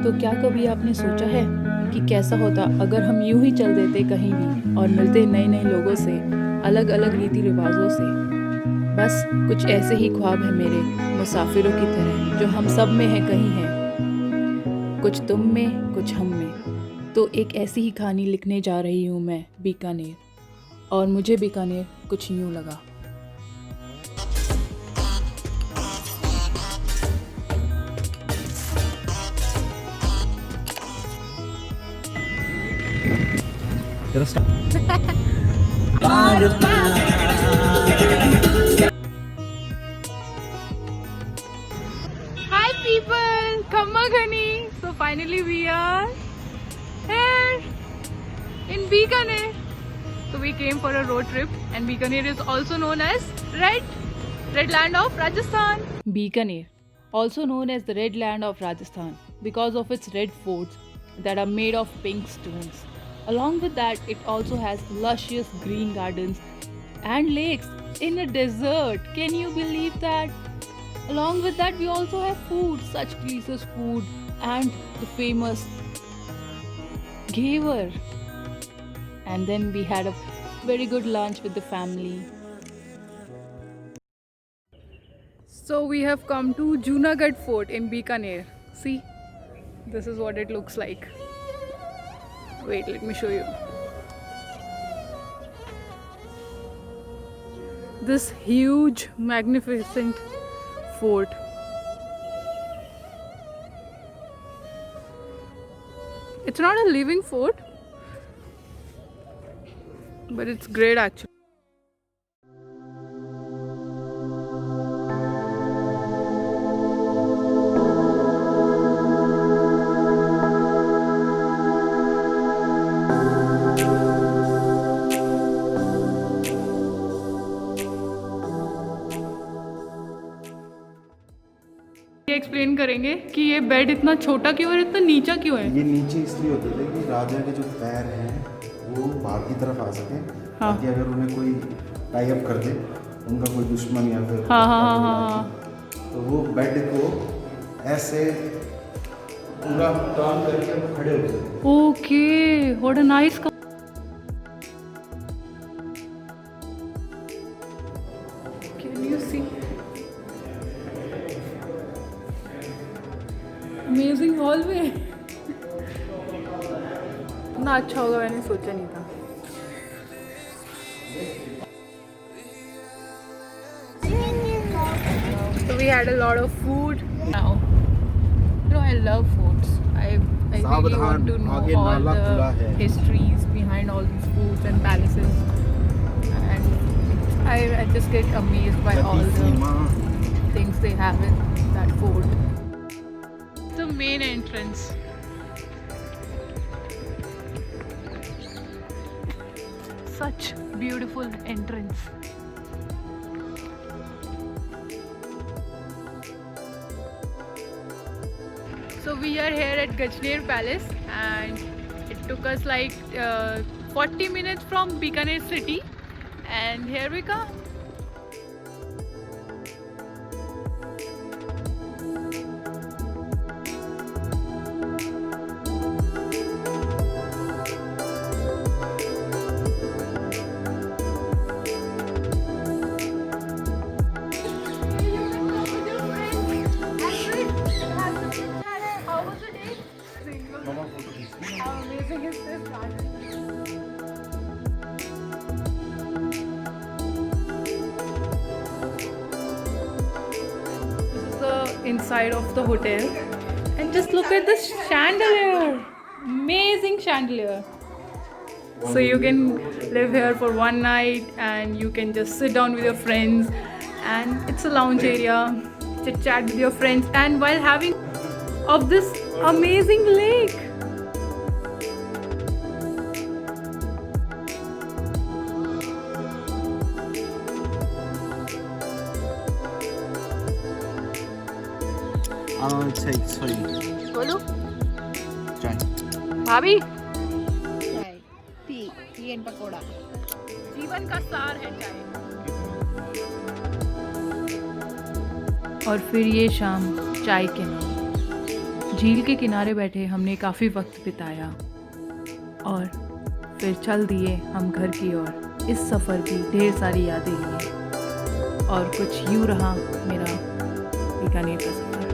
तो क्या कभी आपने सोचा है कि कैसा होता अगर हम यूं ही चल देते कहीं भी और मिलते नए नए लोगों से, अलग अलग रीति रिवाजों से। बस कुछ ऐसे ही ख्वाब है मेरे, मुसाफिरों की तरह, जो हम सब में है कहीं है, कुछ तुम में कुछ हम में। तो एक ऐसी ही कहानी लिखने जा रही हूँ मैं, बीकानेर। और मुझे बीकानेर कुछ यूं लगा। Hi people, Khammaghani. So finally we are here in Bikaner. So we came for a road trip, and Bikaner is also known as Red Land of Rajasthan. Bikaner, also known as the Red Land of Rajasthan because of its red forts that are made of pink stones. Along with that, it also has luscious green gardens and lakes in a desert. Can you believe that? Along with that, we also have food, such delicious food, and the famous Ghevar. And then we had a very good lunch with the family. So we have come to Junagadh Fort in Bikaner. See, this is what it looks like. Wait, let me show you. This huge, magnificent fort. It's not a living fort, but it's great actually. Explain करेंगे कि ये bed इतना छोटा क्यों है, इतना नीचा क्यों है। ये नीचे इसलिए होते थे कि राजा के जो पैर हैं वो बाहर की तरफ आ सके। हाँ। ताकि अगर उन्हें कोई टाई अप कर दे, उनका कोई दुश्मन या फिर हाँ हाँ हाँ हाँ हाँ। तो वो बेड को ऐसे पूरा टर्न करके वो खड़े होते थे। Okay, what a nice. Can you see amazing hallway. इतना अच्छा होगा मैंने सोचा नहीं था। So we had a lot of food. Now, you know, I love foods. I really want to know all the histories behind all these foods and palaces, and I just get amazed by all the things they have in that fort. The main entrance. Such beautiful entrance. So we are here at Gajner Palace, and it took us like 40 minutes from Bikaner city, and here we come. How amazing is this garden? This is the inside of the hotel, and just look at this chandelier. Amazing chandelier. So you can live here for one night, and you can just sit down with your friends, and it's a lounge area, chit chat with your friends, and while having of this amazing lake. sorry. बोलो चाय। भाभी, चाय T and pakora जीवन का सार है चाय। और फिर ये शाम चाय के नाम, झील के किनारे बैठे हमने काफ़ी वक्त बिताया और फिर चल दिए हम घर की ओर इस सफ़र की ढेर सारी यादें लिए। और कुछ यूँ रहा मेरा बीकानेर का सफ़र।